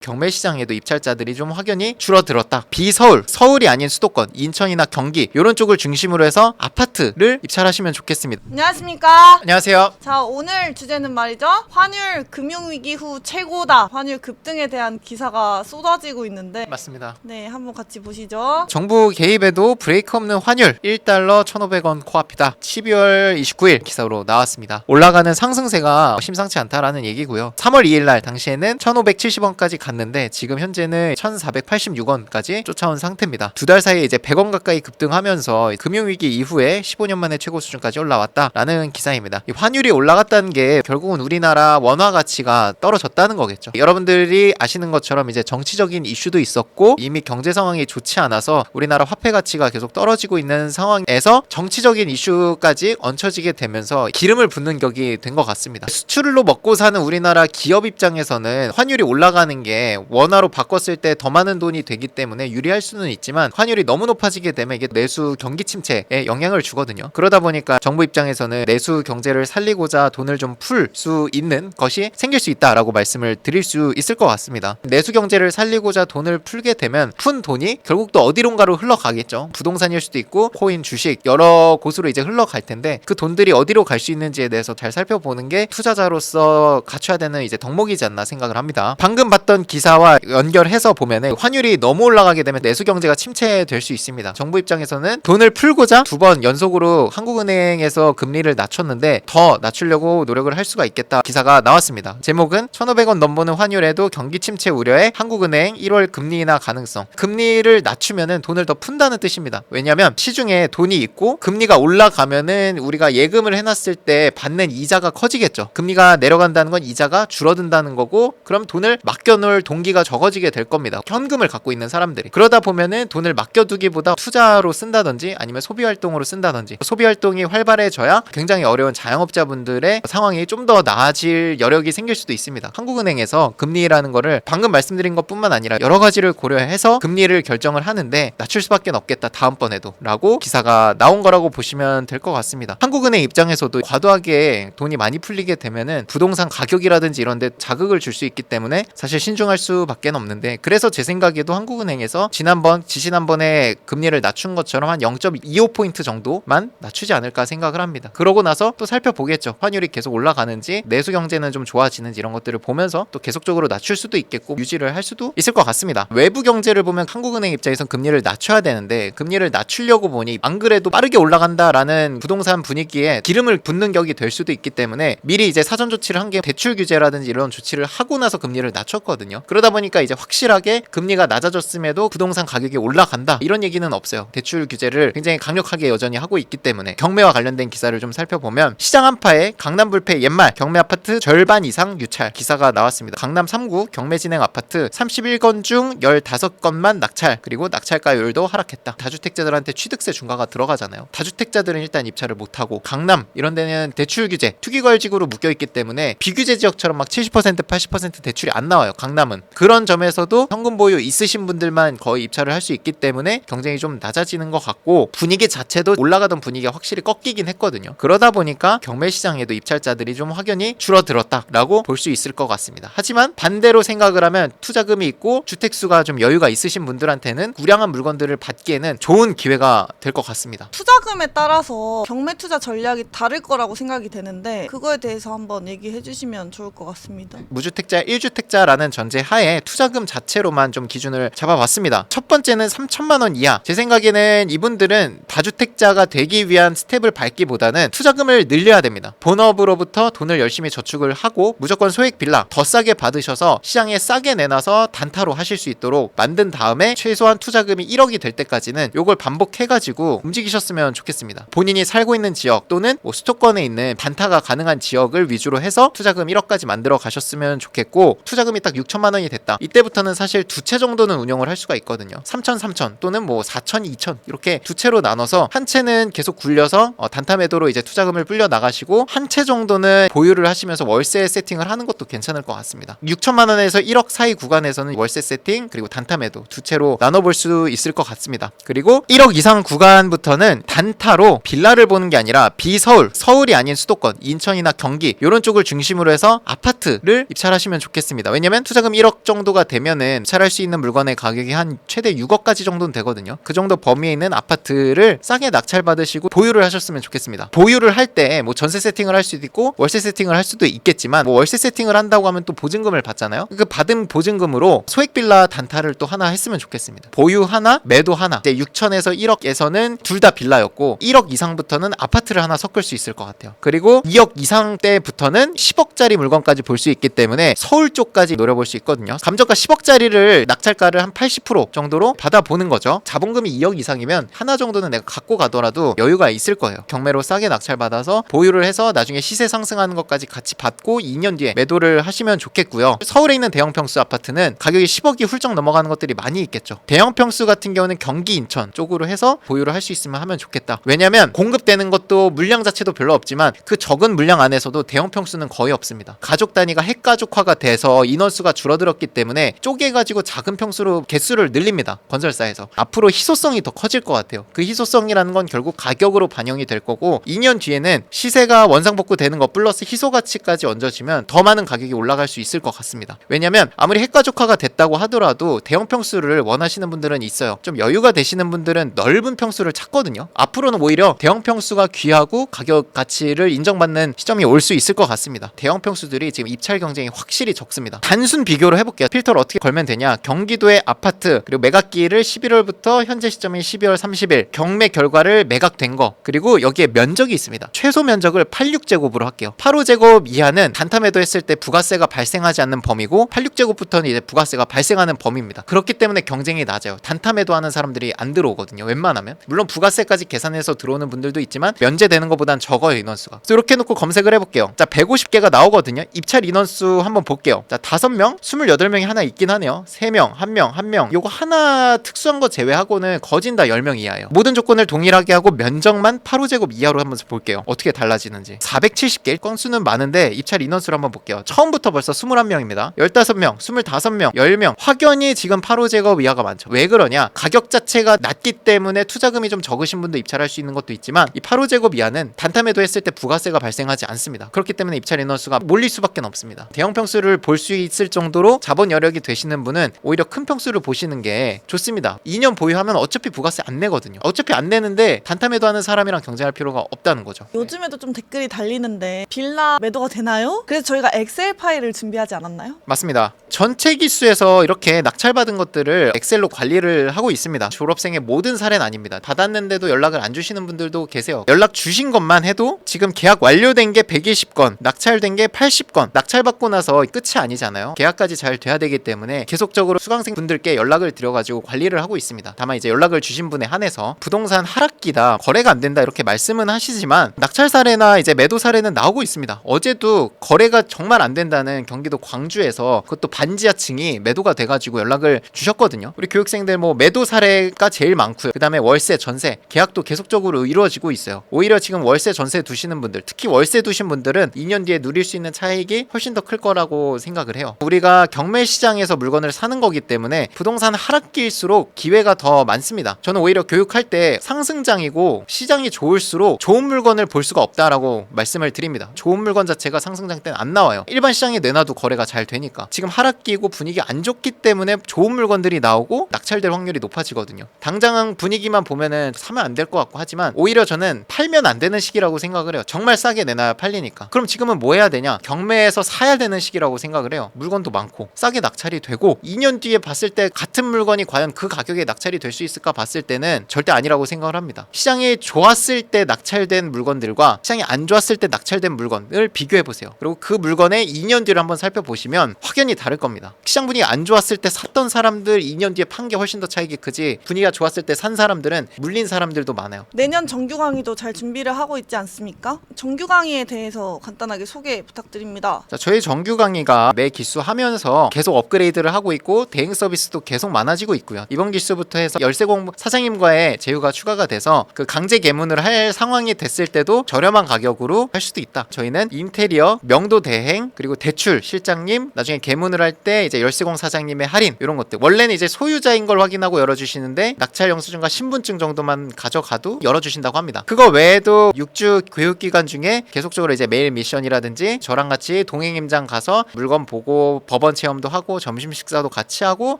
경매시장에도 입찰자들이 좀 확연히 줄어들었다. 비서울, 서울이 아닌 수도권, 인천이나 경기 이런 쪽을 중심으로 해서 아파트를 입찰하시면 좋겠습니다. 안녕하십니까. 안녕하세요. 자, 오늘 주제는 말이죠. 환율 금융위기 후 최고다. 환율 급등에 대한 기사가 쏟아지고 있는데 맞습니다. 네, 한번 같이 보시죠. 정부 개입에도 브레이크 없는 환율 1달러 1,500원 코앞이다. 12월 29일 기사로 나왔습니다. 올라가는 상승세가 심상치 않다라는 얘기고요. 3월 2일 날 당시에는 1,570원까지 갔는데 지금 현재는 1,480원까지 쫓아온 상태입니다. 두 달 사이에 이제 100원 가까이 급등하면서 금융위기 이후에 15년 만에 최고 수준까지 올라왔다라는 기사입니다. 이 환율이 올라갔다는 게 결국은 우리나라 원화 가치가 떨어졌다는 거겠죠. 여러분들이 아시는 것처럼 이제 정치적인 이슈도 있었고 이미 경제 상황이 좋지 않아서 우리나라 화폐 가치가 계속 떨어지고 있는 상황에서 정치적인 이슈까지 얹혀지게 되면서 기름을 붓는 격이 된 것 같습니다. 수출로 먹고 사는 우리나라 기업 입장에서는 환율이 올라가는 게 원화로 바꿨을 때 더 많은 돈이 되기 때문에 유리할 수는 있지만 환율이 너무 높아지게 되면 이게 내수 경기 침체에 영향을 주거든요. 그러다 보니까 정부 입장에서는 내수 경제를 살리고자 돈을 좀 풀 수 있는 것이 생길 수 있다라고 말씀을 드릴 수 있을 것 같습니다. 내수 경제를 살리고자 돈을 풀게 되면 푼 돈이 결국 또 어디론가로 흘러가겠죠. 부동산일 수도 있고 코인, 주식 여러 곳으로 이제 흘러갈 텐데 그 돈들이 어디로 갈 수 있는지에 대해서 잘 살펴보는 게 투자자로서 갖춰야 되는 이제 덕목이지 않나 생각을 합니다. 방금 봤던 기사와 연결해서 보면은 환율이 너무 올라가게 되면 내수 경제가 침체될 수 있습니다. 정부 입장에서는 돈을 풀고자 두 번 연속으로 한국은행에서 금리를 낮췄는데 더 낮추려고 노력을 할 수가 있겠다 기사가 나왔습니다. 제목은 1,500원 넘보는 환율에도 경기 침체 우려에 한국은행 1월 금리 인하 가능성. 금리를 낮추면은 돈을 더 푼다는 뜻입니다. 왜냐하면 시중에 돈이 있고 금리가 올라가면은 우리가 예금을 해놨을 때 받는 이자가 커지겠죠. 금리가 내려간다는 건 이자가 줄어든다는 거고 그럼 돈을 맡겨놓을 동기가 적어지게 될 겁니다. 현금을 갖고 있는 사람들이. 그러다 보면은 돈을 맡겨두기보다 투자로 쓴다든지 아니면 소비활동으로 쓴다든지 소비활동이 활발해져야 굉장히 어려운 자영업자분들의 상황이 좀 더 나아질 여력이 생길 수도 있습니다. 한국은행에서 금리라는 거를 방금 말씀드린 것뿐만 아니라 여러 가지를 고려해서 금리를 결정을 하는데 낮출 수밖에 없겠다 다음번에도 라고 기사가 나온 거라고 보시면 될 것 같습니다. 한국은행 입장에서도 과도하게 돈이 많이 풀리게 되면은 부동산 가격이라든지 이런 데 자극을 줄 수 있기 때문에 사실 신중할 수밖에 없는데 그래서 제 생각에도 한국은행에서 지난번에 금리를 낮춘 것처럼 한 0.25포인트 정도만 낮추지 않을까 생각을 합니다. 그러고 나서 또 살펴보겠죠. 환율이 계속 올라가는지 내수 경제는 좀 좋아지는지 이런 것들을 보면서 또 계속적으로 낮출 수도 있겠고 유지를 할 수도 있을 것 같습니다. 외부 경제를 보면 한국은행 입장에선 금리를 낮춰야 되는데 금리를 낮추려고 보니 안 그래도 빠르게 올라간다라는 부동산 분위기에 기름을 붓는 격이 될 수도 있기 때문에 미리 이제 사전 조치를 한 게 대출 규제라든지 이런 조치를 하고 나서 금리를 낮췄거든요. 그러다 보니까 이제 확실하게 금리가 낮아졌음에도 부동산 가격이 올라간다 이런 얘기는 없어요. 대출 규제를 굉장히 강력하게 여전히 하고 있기 때문에 경매와 관련된 기사를 좀 살펴보면 시장 한파에 강남 불패 옛말 경매 아파트 절반 이상 유찰 기사가 나왔습니다. 강남 3구 경매 진행 아파트 31건 중 15건만 낙찰 그리고 낙찰가율도 하락했다. 다주택자들한테 취득세 중과가 들어가잖아요. 다주택자들은 일단 입찰을 못하고 강남 이런 데는 대출 규제 투기과열지구로 묶여있기 때문에 비규제 지역처럼 막 70% 80% 대출이 안 나와요. 강남은. 그런 점에서도 현금 보유 있으신 분들만 거의 입찰을 할 수 있기 때문에 경쟁이 좀 낮아지는 것 같고 분위기 자체도 올라가던 분위기가 확실히 꺾이긴 했거든요. 그러다 보니까 경매시장에도 입찰자들이 좀 확연히 줄어들었다라고 볼 수 있을 것 같습니다. 하지만 반대로 생각을 하면 투자금이 있고 주택수가 좀 여유가 있으신 분들한테는 우량한 물건들을 받기에는 좋은 기회가 될 것 같습니다. 투자금에 따라서 경매 투자 전략이 다를 거라고 생각이 되는데 그거에 대해서 한번 얘기해 주시면 좋을 것 같습니다. 무주택자 1주택자라는 전제 하에 투자금 자체로만 좀 기준을 잡아봤습니다. 첫 번째는 3천만 원 이하. 제 생각에는 이분들은 다주택자가 되기 위한 스텝을 밟기보다는 투자금을 늘려야 됩니다. 본업으로부터 돈을 열심히 저축을 하고 무조건 소액 빌라 더 싸게 받으셔서 시장에 싸게 내놔서 단타로 하실 수 있도록 만든 다음에 최소한 투자금이 1억이 될 때까지는 요걸 반복해가지고 움직이셨으면 좋겠습니다. 본인이 살고 있는 지역 또는 수도권에 있는 단타가 가능한 지역을 위주로 해서 투자금 1억까지 만들어 가셨으면 좋겠고 투자금이 딱 6천만 원이 됐다. 이때부터는 사실 두 채 정도는 운영을 할 수가 있거든요. 3천 또는 뭐 4천, 2천 이렇게 두 채로 나눠서 한 채는 계속 굴려서 단타 매도로 이제 투자금을 불려 나가시고 한 채 정도는 보유를 하시면서 월세 세팅을 하는 것도 괜찮을 것 같습니다. 6천만 원에서 1억 사이 구간에서는 월세 세팅 그리고 단타 매도 두 채로 나눠볼 수 있을 것 같습니다. 그리고 1억 이상 구간부터는 단타로 빌라를 보는 게 아니라 비서울, 서울이 아닌 아닌 수도권, 인천이나 경기 이런 쪽을 중심으로 해서 아파트를 입찰하시면 좋겠습니다. 왜냐면 투자금이 보증금 1억 정도가 되면은 입찰할 수 있는 물건의 가격이 한 최대 6억까지 정도는 되거든요. 그 정도 범위에 있는 아파트를 싸게 낙찰 받으시고 보유를 하셨으면 좋겠습니다. 보유를 할 때 뭐 전세 세팅을 할 수도 있고 월세 세팅을 할 수도 있겠지만, 뭐 월세 세팅을 한다고 하면 또 보증금을 받잖아요. 그 받은 보증금으로 소액 빌라 단타를 또 하나 했으면 좋겠습니다. 보유 하나, 매도 하나. 이제 6천에서 1억에서는 둘 다 빌라였고 1억 이상부터는 아파트를 하나 섞을 수 있을 것 같아요. 그리고 2억 이상 때부터는 10억짜리 물건까지 볼 수 있기 때문에 서울 쪽까지 노려볼 수 있거든요. 감정가 10억짜리를 낙찰가를 한 80% 정도로 받아보는 거죠. 자본금이 2억 이상이면 하나 정도는 내가 갖고 가더라도 여유가 있을 거예요. 경매로 싸게 낙찰받아서 보유를 해서 나중에 시세 상승하는 것까지 같이 받고 2년 뒤에 매도를 하시면 좋겠고요. 서울에 있는 대형 평수 아파트는 가격이 10억이 훌쩍 넘어가는 것들이 많이 있겠죠. 대형 평수 같은 경우는 경기 인천 쪽으로 해서 보유를 할 수 있으면 하면 좋겠다. 왜냐면 공급되는 것도 물량 자체도 별로 없지만 그 적은 물량 안에서도 대형 평수는 거의 없습니다. 가족 단위가 핵가족화가 돼서 인원수가 줄어들었기 때문에 쪼개가지고 작은 평수로 개수를 늘립니다. 건설사에서. 앞으로 희소성이 더 커질 것 같아요. 그 희소성이라는 건 결국 가격으로 반영이 될 거고 2년 뒤에는 시세가 원상복구 되는 것 플러스 희소 가치까지 얹어지면 더 많은 가격이 올라갈 수 있을 것 같습니다. 왜냐면 아무리 핵가족화가 됐다고 하더라도 대형 평수를 원하시는 분들은 있어요. 좀 여유가 되시는 분들은 넓은 평수를 찾거든요. 앞으로는 오히려 대형 평수가 귀하고 가격 가치를 인정받는 시점이 올 수 있을 것 같습니다. 대형 평수들이 지금 입찰 경쟁이 확실히 적습니다. 단순 비교로 해볼게요. 필터를 어떻게 걸면 되냐. 경기도의 아파트 그리고 매각기일을 11월부터 현재 시점인 12월 30일 경매 결과를 매각된 거, 그리고 여기에 면적이 있습니다. 최소 면적을 86제곱으로 할게요. 85제곱 이하는 단타 매도했을 때 부가세가 발생하지 않는 범위고 86제곱부터는 이제 부가세가 발생하는 범위입니다. 그렇기 때문에 경쟁이 낮아요. 단타 매도하는 사람들이 안 들어오거든요. 웬만하면. 물론 부가세까지 계산해서 들어오는 분들도 있지만 면제되는 것보단 적어요, 인원수가. 그래서 이렇게 해놓고 검색을 해볼게요. 자, 150개가 나오거든요. 입찰 인원수 한번 볼게요. 자, 5명, 28명이 하나 있긴 하네요. 3명, 1명, 1명. 요거 하나 특수한 거 제외하고는 거진 다 10명 이하예요. 모든 조건을 동일하게 하고 면적만 8호제곱 이하로 한번 볼게요. 어떻게 달라지는지. 470개. 건수는 많은데 입찰 인원수를 한번 볼게요. 처음부터 벌써 21명입니다. 15명, 25명, 10명. 확연히 지금 8호제곱 이하가 많죠. 왜 그러냐? 가격 자체가 낮기 때문에 투자금이 좀 적으신 분도 입찰할 수 있는 것도 있지만 이 8호제곱 이하는 단타 매도 했을 때 부가세가 발생하지 않습니다. 그렇기 때문에 입찰 인원수가 몰릴 수밖에 없습니다. 대형 평수를 볼 수 있을 정도로 자본 여력이 되시는 분은 오히려 큰 평수를 보시는 게 좋습니다. 2년 보유하면 어차피 부가세 안 내거든요. 어차피 안 내는데 단타 매도하는 사람이랑 경쟁할 필요가 없다는 거죠. 요즘에도 좀 댓글이 달리는데 빌라 매도가 되나요? 그래서 저희가 엑셀 파일을 준비하지 않았나요? 맞습니다. 전체 기수에서 이렇게 낙찰받은 것들을 엑셀로 관리를 하고 있습니다. 졸업생의 모든 사례는 아닙니다. 받았는데도 연락을 안 주시는 분들도 계세요. 연락 주신 것만 해도 지금 계약 완료된 게 120건, 낙찰된 게 80건. 낙찰받고 나서 끝이 아니잖아요. 계약까지 잘 돼야 되기 때문에 계속적으로 수강생 분들께 연락을 드려가지고 관리를 하고 있습니다. 다만 이제 연락을 주신 분에 한해서 부동산 하락기다, 거래가 안 된다 이렇게 말씀은 하시지만 낙찰 사례나 이제 매도 사례는 나오고 있습니다. 어제도 거래가 정말 안 된다는 경기도 광주에서 그것도 반지하층이 매도가 돼가지고 연락을 주셨거든요. 우리 교육생들 뭐 매도 사례가 제일 많고요. 그 다음에 월세, 전세 계약도 계속적으로 이루어지고 있어요. 오히려 지금 월세, 전세 두시는 분들, 특히 월세 두신 분들은 2년 뒤에 누릴 수 있는 차익이 훨씬 더 클 거라고 생각을 해요. 우리가 경매 시장에서 물건을 사는 거기 때문에 부동산 하락기일수록 기회가 더 많습니다. 저는 오히려 교육할 때 상승장이고 시장이 좋을수록 좋은 물건을 볼 수가 없다라고 말씀을 드립니다. 좋은 물건 자체가 상승장 때는 안 나와요. 일반 시장에 내놔도 거래가 잘 되니까. 지금 하락기고 분위기 안 좋기 때문에 좋은 물건들이 나오고 낙찰될 확률이 높아지거든요. 당장 분위기만 보면은 사면 안 될 것 같고 하지만 오히려 저는 팔면 안 되는 시기라고 생각을 해요. 정말 싸게 내놔야 팔리니까. 그럼 지금은 뭐 해야 되냐? 경매에서 사야 되는 시기라고 생각을 해요. 물건도 많고 싸게 낙찰이 되고 2년 뒤에 봤을 때 같은 물건이 과연 그 가격에 낙찰이 될 수 있을까 봤을 때는 절대 아니라고 생각을 합니다. 시장이 좋았을 때 낙찰된 물건들과 시장이 안 좋았을 때 낙찰된 물건을 비교해 보세요. 그리고 그 물건의 2년 뒤를 한번 살펴보시면 확연히 다를 겁니다. 시장 분위기 안 좋았을 때 샀던 사람들 2년 뒤에 판 게 훨씬 더 차익이 크지, 분위기가 좋았을 때 산 사람들은 물린 사람들도 많아요. 내년 정규 강의도 잘 준비를 하고 있지 않습니까? 정규 강의에 대해서 간단하게 소개 부탁드립니다. 자, 저희 정규 강의가 매 기수 하면서 계속 업그레이드를 하고 있고 대행 서비스도 계속 많아지고 있고요. 이번 기수부터 해서 열세공 사장님과의 제휴가 추가가 돼서 그 강제 개문을 할 상황이 됐을 때도 저렴한 가격으로 할 수도 있다. 저희는 인테리어, 명도 대행, 그리고 대출 실장님, 나중에 개문을 할 때 이제 열세공 사장님의 할인 이런 것들. 원래는 이제 소유자인 걸 확인하고 열어주시는데 낙찰 영수증과 신분증 정도만 가져가도 열어주신다고 합니다. 그거 외에도 6주 교육기간 중에 계속적으로 이제 메일 미션이라든지 저랑 같이 동행임장 가서 물건 보고 법 어번 체험도 하고 점심 식사도 같이 하고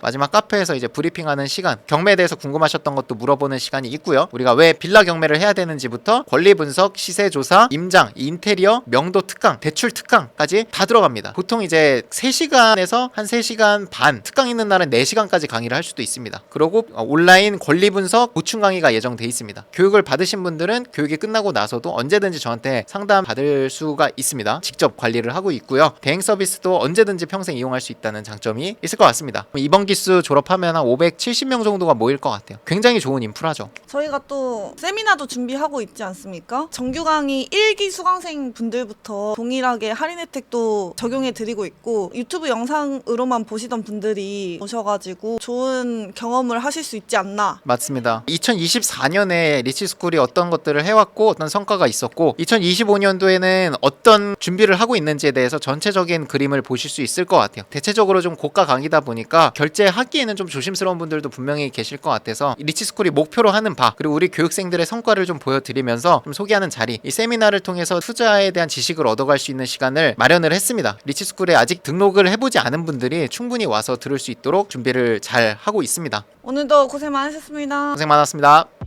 마지막 카페에서 이제 브리핑하는 시간, 경매에 대해서 궁금하셨던 것도 물어보는 시간이 있고요. 우리가 왜 빌라 경매를 해야 되는지부터 권리 분석, 시세 조사, 임장, 인테리어, 명도 특강, 대출 특강까지 다 들어갑니다. 보통 이제 3시간에서 한 3시간 반, 특강 있는 날은 4시간까지 강의를 할 수도 있습니다. 그리고 온라인 권리 분석 보충 강의가 예정돼 있습니다. 교육을 받으신 분들은 교육이 끝나고 나서도 언제든지 저한테 상담 받을 수가 있습니다. 직접 관리를 하고 있고요. 대행 서비스도 언제든지 평생 이용할 수 있다는 장점이 있을 것 같습니다. 이번 기수 졸업하면 한 570명 정도가 모일 것 같아요. 굉장히 좋은 인프라죠. 저희가 또 세미나도 준비하고 있지 않습니까? 정규 강의 1기 수강생 분들부터 동일하게 할인 혜택도 적용해 드리고 있고 유튜브 영상으로만 보시던 분들이 오셔가지고 좋은 경험을 하실 수 있지 않나. 맞습니다. 2024년에 리치스쿨이 어떤 것들을 해왔고 어떤 성과가 있었고 2025년도에는 어떤 준비를 하고 있는지에 대해서 전체적인 그림을 보실 수 있을 것 같아요. 대체적으로 좀 고가 강의다 보니까 결제하기에는 좀 조심스러운 분들도 분명히 계실 것 같아서 리치스쿨이 목표로 하는 바 그리고 우리 교육생들의 성과를 좀 보여드리면서 좀 소개하는 자리, 이 세미나를 통해서 투자에 대한 지식을 얻어갈 수 있는 시간을 마련을 했습니다. 리치스쿨에 아직 등록을 해보지 않은 분들이 충분히 와서 들을 수 있도록 준비를 잘 하고 있습니다. 오늘도 고생 많으셨습니다. 고생 많았습니다.